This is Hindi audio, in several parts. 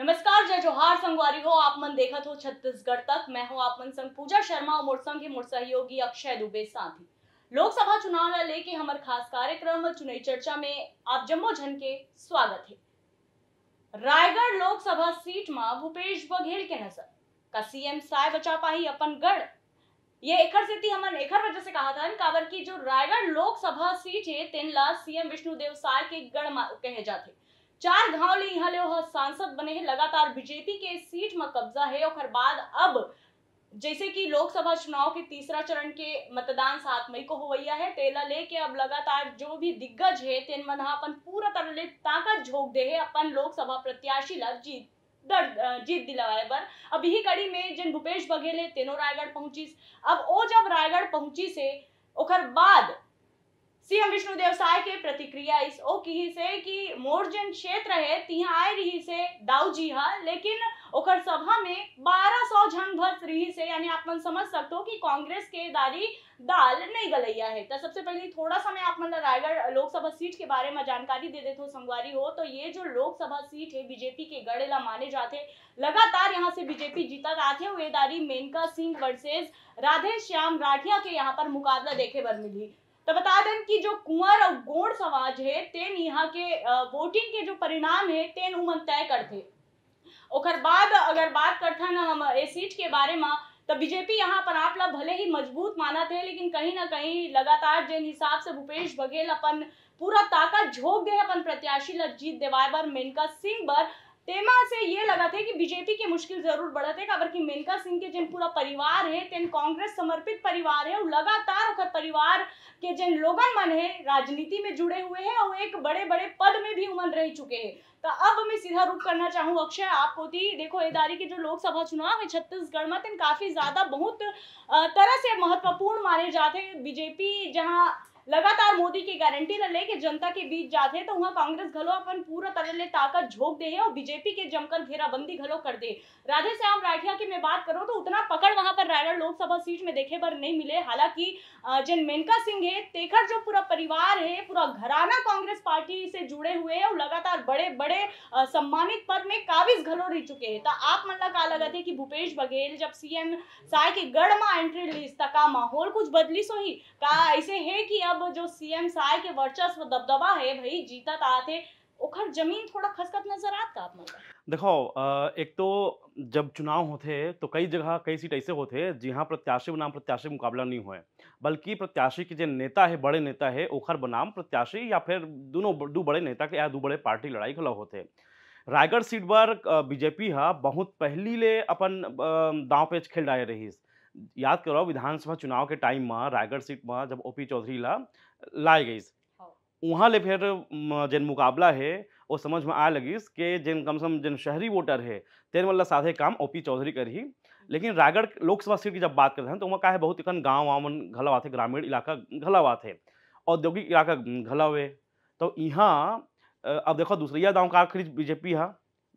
नमस्कार, जय जोहार संगवारी हो। आप मन देखत हो छत्तीसगढ़ तक। मैं हूं आप मन संग पूजा शर्मा और मोर संग मोर सहयोगी अक्षय दुबे साथी। लोकसभा चुनाव ला लेके हमर खास कार्यक्रम चुनावी चर्चा में आप जम्मो जन के स्वागत है। रायगढ़ लोकसभा सीट में भूपेश बघेल के नजर का सीएम साय बचा पाही अपन गढ़। ये एकर सेती हमन एकर वजह से कहा था काबर की जो रायगढ़ लोकसभा सीट है तेनला सीएम विष्णुदेव साय के गढ़ कहे जाते। 4 गांव ले यहाँ ले वह सांसद बने हैं। लगातार बीजेपी के सीट में कब्जा है। और बाद अब जैसे कि लोकसभा चुनाव के तीसरा चरण के मतदान 7 मई को होवैया है, तेला लेके अब लगातार जो भी दिग्गज है तेन मन अपन पूरा तरह ले ताकत झोंक दे है अपन लोकसभा प्रत्याशी ला जीत दिलाए बर। अब यही कड़ी में जिन भूपेश बघेल है तेनो रायगढ़ पहुंचिस। अब ओ जब रायगढ़ पहुंची से ओकर बाद सीएम विष्णुदेव साय के प्रतिक्रिया इस ओ की से कि मोर जन क्षेत्र है तिहा आए रही से दाऊ जी हा, लेकिन ओकर सभा में 1200 झन भस रही से, यानी आप मन समझ सकते हो कि कांग्रेस के दारी दाल नहीं गलैया है। तो सबसे पहले थोड़ा सा मैं आप मन रायगढ़ लोकसभा सीट के बारे में जानकारी दे देते हो संगवारी हो। तो ये जो लोकसभा सीट है बीजेपी के गढ़ ला माने जाते। लगातार यहाँ से बीजेपी जीता आते हुए दारी मेनका सिंह वर्सेस राधे श्याम राठिया के यहाँ पर मुकाबला देखे बर मिली। तो बता दें कि जो कुंवर और गोंड समाज है तेन यहाँ के वोटिंग के जो परिणाम है तेन उमन तय करते। ओकर बाद अगर बात करते ना हम इस सीट के बारे में, तो बीजेपी यहाँ पर आप लोग भले ही मजबूत माना थे, लेकिन कहीं ना कहीं लगातार जिन हिसाब से भूपेश बघेल अपन पूरा ताकत झोंक दे अपन प्रत्याशी ला जीत दिवाए बर मेनका सिंह बर, तेमा से ये लगा थे कि बीजेपी के मुश्किल जरूर बढ़ते। काबर कि मेनका सिंह के जिन पूरा परिवार है तेन कांग्रेस समर्पित परिवार है और लगातार ओकर परिवार के जिन लोगन मन है राजनीति में जुड़े हुए हैं और एक बड़े बड़े पद में भी उमन रह चुके हैं। तो अब मैं सीधा रुख करना चाहूँ अक्षय आप होती देखो एदारी के जो लोकसभा चुनाव है छत्तीसगढ़ में तेन काफी ज्यादा बहुत तरह से महत्वपूर्ण माने जाते। बीजेपी जहाँ लगातार मोदी की गारंटी ला लेके जनता के बीच जाते तो वहां कांग्रेस घलो अपन पूरा तरह ले ताकत झोंक दे है और बीजेपी के जमकर घेराबंदी घलो कर दे। राधे श्याम राठिया की मैं बात करूं तो उतना पकड़ वहां पर रायगढ़ लोकसभा सीट में देखे बर नहीं मिले। हालांकि जिन मेनका सिंह है तेखर जो पूरा परिवार है पूरा घराना कांग्रेस पार्टी से जुड़े हुए है और लगातार बड़े बड़े सम्मानित पद में काबिज घलो रह चुके हैं। तो आप मन ला का लगत है कि भूपेश बघेल जब सीएम साय के गढ़ में एंट्री लीस का माहौल कुछ बदली सो ही का ऐसे है कि अब जो सीएम साय के वर्चस्व दबदबा है भाई जीतत आते ओखर जमीन थोड़ा खसखस नजर आत का आप मन देखो एक तो जब चुनाव होते तो कई जगह कई सीट ऐसे होते जहाँ प्रत्याशी बनाम प्रत्याशी मुकाबला नहीं हुए, बल्कि प्रत्याशी के जो नेता है बड़े नेता है ओखर बनाम प्रत्याशी या फिर दोनों दो बड़े नेता के या दो बड़े पार्टी लड़ाई खड़ा होते। रायगढ़ सीट पर बीजेपी हा बहुत पहली ले अपन दांव पेच खेल डाले रही। याद करो विधानसभा चुनाव के टाइम में रायगढ़ सीट में जब ओपी चौधरी ला लाई गई वहाँ ले फिर जिन मुकाबला है वो समझ में आ लगिस कि जिन कम से कम जिन शहरी वोटर है तेन वाला साधे काम ओपी चौधरी कर ही। लेकिन रायगढ़ लोकसभा सीट की जब बात करते हैं तो वहाँ का है बहुत इकन गाँव वाँव घला आते, ग्रामीण इलाका घला आते, औद्योगिक इलाका घला हुए। तो यहाँ अब देखो दूसरिया गाँव का आखिरी बीजेपी हा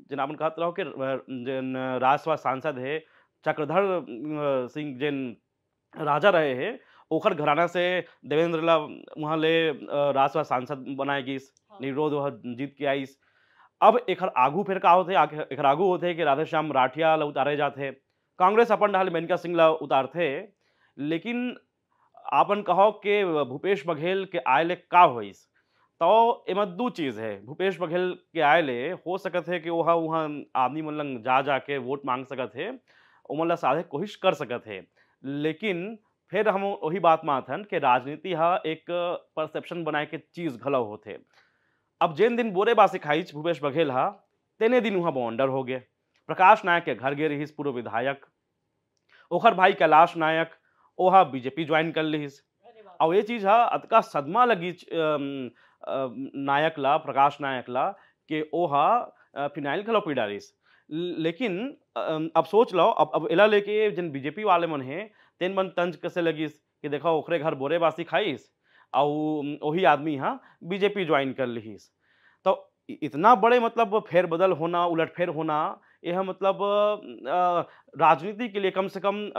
जिन आपन कहत रहो कि जिन राज्यसभा सांसद है चक्रधर सिंह जिन राजा रहे हैं ओखर घराना से देवेंद्र ला वहाँ ले राज्यसभा सांसद बनाए गिस, निर्विरोध वह जीत के आइस। अब एकर आगू फिर का होते एकर आगू होते कि राधे श्याम राठिया ला उतारे जाते, कांग्रेस अपन ढाल मेनका सिंह ला उतारते। लेकिन आपन कहो कि भूपेश बघेल के आय ले का होइस तो एमा दो चीज है। भूपेश बघेल के आय ले हो सकत है कि वहाँ वहाँ आदमी मन लंग जा जाके वोट मांग सकत है, ओमन ला साधे कोशिश कर सकत है। लेकिन फिर हम वही बात में आथन कि राजनीति हा एक परसेप्शन बनाए के चीज घलो होते। अब जिन दिन बोरे बासी खाइच भूपेश बघेल हा तेने दिन वहाँ बवंडर हो गए। प्रकाश नायक के घर गे रहीस पूर्व विधायक, ओखर भाई कैलाश नायक ओहा बीजेपी ज्वाइन कर लिहिस। और ये चीज हा अतका सदमा लगी नायक ला प्रकाश नायक ला कि ओहा फिनाइल घलो पी डालिस। लेकिन अब सोच लो अब एला लेके जिन बीजेपी वाले मन है तेन मन तंज कैसे लगिस कि देखो ओखरे घर बोरे बासी खाइस और वही आदमी हाँ बीजेपी ज्वाइन कर लिहिस। तो इतना बड़े मतलब फेरबदल होना उलटफेर होना यह मतलब राजनीति के लिए कम से कम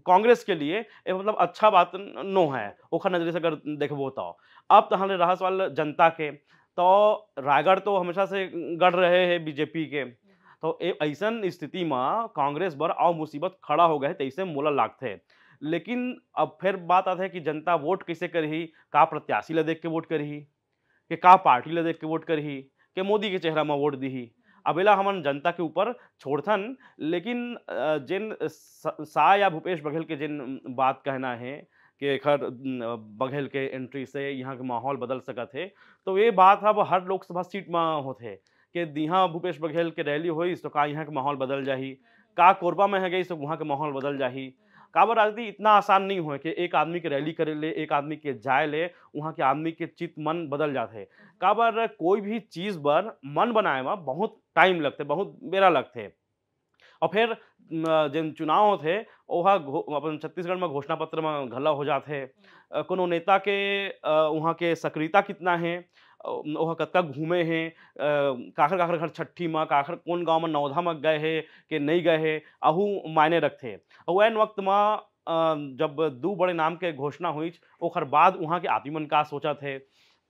कांग्रेस के लिए ये मतलब अच्छा बात नो है ओखर नजरिए से अगर देखबो तो। अब तो हमारे रहा सवाल जनता के तो रायगढ़ तो हमेशा से गढ़ रहे हैं बीजेपी के, तो ऐसन स्थिति में कांग्रेस बर और मुसीबत खड़ा हो गए तैसे मोला लागथे। लेकिन अब फिर बात आत है कि जनता वोट कैसे करही, का प्रत्याशी ला देख के वोट करही, कि का पार्टी ला देख के वोट करही, कि मोदी के चेहरा में वोट दिही। अब एला हमन जनता के ऊपर छोड़थन। लेकिन जेन शाह या भूपेश बघेल के जेन बात कहना है कि एखर बघेल के एंट्री से यहाँ के माहौल बदल सकत हे, तो ये बात अब हर लोकसभा सीट में होथे कि दिहा भूपेश बघेल के रैली होइस तो का यहाँ के माहौल बदल जाही, का कोरबा में है गई तो वहाँ के माहौल बदल जाही। काबर राजनीति इतना आसान नहीं होए कि एक आदमी के रैली करे ले, एक आदमी के जाए ले, वहाँ के आदमी के चित मन बदल जाथे। काबर कोई भी चीज़ बर मन बनाए में बहुत टाइम लगथे, बहुत बेरा लगथे। और फिर जेन चुनाव होथे ओहा अपन छत्तीसगढ़ में घोषणा पत्र में घला हो जाथे। कोनो नेता के वहाँ के सक्रियता कितना है, ओहा कतका घूमे हैं, काखर-काखर घर छट्ठी में, काखर कोन गाँव में नौधा में गए हे कि नहीं गए हे, अहू मायने रखथे। और ऐन वक़्त में जब 2 बड़े नाम के घोषणा होइच ओखर बाद वहाँ के आदमी मन का सोचत हे।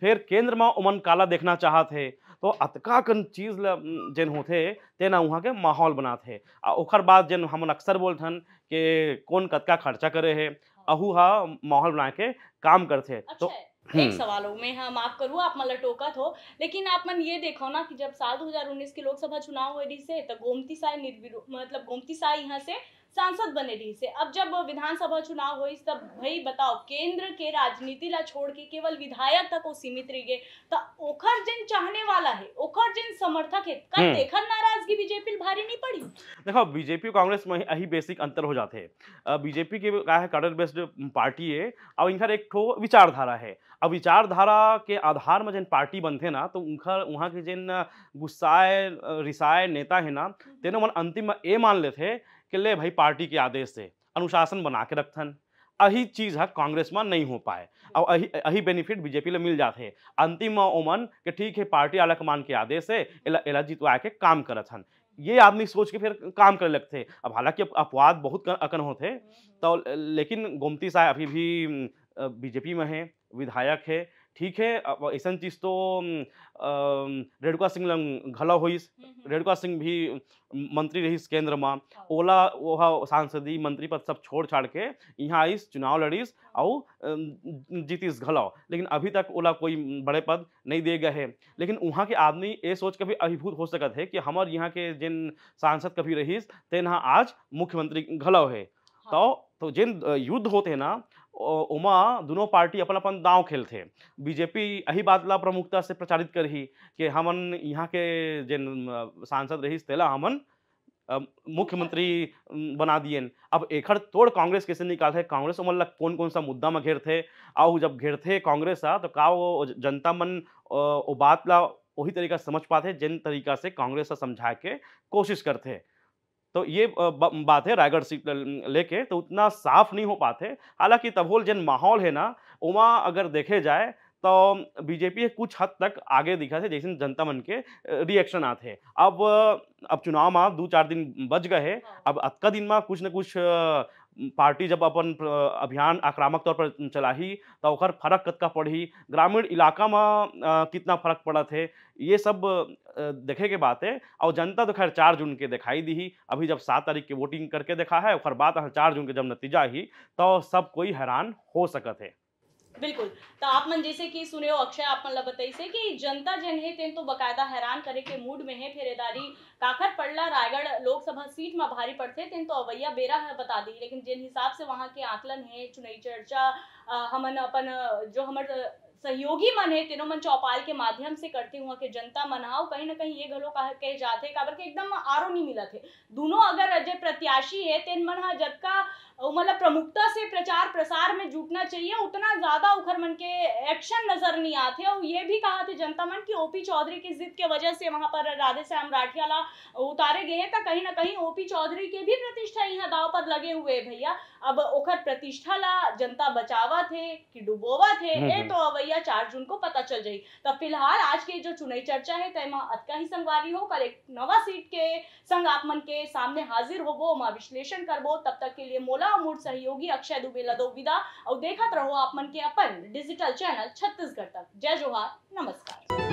फिर केंद्र में ओमन काला देखना चाहत हे, तो अतका कन चीज़ ल जेन होथे तेन वहाँ के माहौल बनात हे। ओखर बाद जेन हमन अक्सर बोलथन कि कोन कतका खर्चा करे हे, अहू हा माहौल बना के काम करथे। तो अच्छा, एक सवाल हो मैं हाँ माफ करूँ आप मला टोकत हो, लेकिन आप मन ये देखो ना कि जब साल 2019 के लोकसभा चुनाव हुए रही से तो गोमती साय मतलब गोमती साय यहाँ से सांसद बने रही से। अब जब विधानसभा चुनाव हुई तब भाई बताओ केंद्र के राजनीति ला छोड़ के केवल विधायक तक वो सीमित रह गए, तो ओखर जिन चाहने वाला है, ओखर जिन समर्थक है, कल देखर नाराजगी बीजेपी भारी नहीं पड़ी। देखो बीजेपी और कांग्रेस में यही बेसिक अंतर हो जाते हैं। बीजेपी के का है कैडर बेस्ड पार्टी है और इनका एक ठो विचारधारा है। अब विचारधारा के आधार में जिन पार्टी बनते ना तो उनका वहाँ के जिन गुस्साए रिसाए नेता है ना तेनो मन अंतिम में ये मान लेते कि ले भाई पार्टी के आदेश से अनुशासन बना के रखथन। अही चीज है कांग्रेस में नहीं हो पाए और अही बेनिफिट बीजेपी ले मिल जाते हैं। अंतिम में ओमन कि ठीक है पार्टी आला कमान के आदेश से एला जितवा के काम करथन, ये आदमी सोच के फिर काम करे लगते। अब हालांकि अपवाद बहुत अकन होते तो, लेकिन गोमती साहब अभी भी बीजेपी में है, विधायक है, ठीक है। अब ऐसा चीज तो रेणुका सिंह लंग घला होइस, रेणुका सिंह भी मंत्री रहीस केंद्र में, ओला वह सांसदी मंत्री पद सब छोड़ छाड़ के यहाँ आइस, चुनाव लड़ीस और जीतीस घलाओ। लेकिन अभी तक ओला कोई बड़े पद नहीं दे गए हैं। लेकिन वहाँ के आदमी ये सोच के भी अभिभूत हो सकत है कि हमारे यहाँ के जिन सांसद कभी रहीस तेन आज मुख्यमंत्री घलाओ है। तो जिन युद्ध होते ना ओमा दोनों पार्टी अपन अपन दांव खेलते। बीजेपी यही बात ला प्रमुखता से प्रचारित करही कि हमन यहाँ के जिन सांसद रहीस तेला हमन मुख्यमंत्री बना दिए। अब एखर तोड़ कांग्रेस कैसे निकाल है, कांग्रेस मन ला कौन कौन सा मुद्दा में घेरथे और जब घेरथे कांग्रेस तो का वो जनता मन वो बात ला वही तरीका समझ पाते जिन तरीका से कांग्रेस समझा के कोशिश करते। तो ये बात है रायगढ़ सीट लेके तो उतना साफ नहीं हो पाते। हालांकि तभोल जिन माहौल है ना उमा अगर देखे जाए तो बीजेपी कुछ हद तक आगे दिखा थे जैसे जनता मन के रिएक्शन आते। अब चुनाव में 2-4 दिन बच गए हैं। अब अतका दिन में कुछ न कुछ पार्टी जब अपन अभियान आक्रामक तौर पर चलाही तो ओकर फर्क कतका पड़ी, ग्रामीण इलाका में कितना फर्क पड़ा थे, ये सब देखे के बात है। और जनता तो खैर 4 जून के दिखाई दी। अभी जब 7 तारीख के वोटिंग करके देखा है और बात 4 जून के जब नतीजा ही तो सब कोई हैरान हो सकत है। बिल्कुल, तो आप मन जैसे कि सुने हो अक्षय आप मन ला बताई से कि जनता जन है तेन तो बकायदा हैरान करे के मूड में है। फेरेदारी काखर पड़ला रायगढ़ लोकसभा सीट में भारी पड़ते तेन तो अवैया बेरा है बता दी। लेकिन जिन हिसाब से वहाँ के आकलन है चुनावी चर्चा हमन अपन जो हमारे सहयोगी मन है तीनों मन चौपाल के माध्यम से करते हुआ के जनता मनाओ कहीं ना कहीं ये घलो कहे जाते काबर के एकदम आरो नहीं मिला थे। दोनों अगर जो प्रत्याशी है तेन मन हा जबका मतलब प्रमुखता से प्रचार प्रसार में जुटना चाहिए उतना ज्यादा उखर मन के एक्शन नजर नहीं आते। और ये भी कहा थे जनता मन की ओपी चौधरी की जिद के वजह से वहां पर राधे श्याम राठिया ला उतारे गए तो कहीं ना कहीं ओपी चौधरी के भी प्रतिष्ठा यहाँ दाव पर लगे हुए भैया। अब ओखर प्रतिष्ठा ला जनता बचावा थे कि डुबोवा थे ये तो अवैया 4 जून को पता चल जाई। तब फिलहाल आज के जो चुनावी चर्चा है तय अतका ही संगवारी हो कल एक नवा सीट के संग आप मन के सामने हाजिर होबो मा विश्लेषण करबो। तब तक के लिए मोला और मूड सहयोगी अक्षय दुबे ला दो विदा और देखत रहो आप मन के अपन डिजिटल चैनल छत्तीसगढ़ तक। जय जोहार, नमस्कार।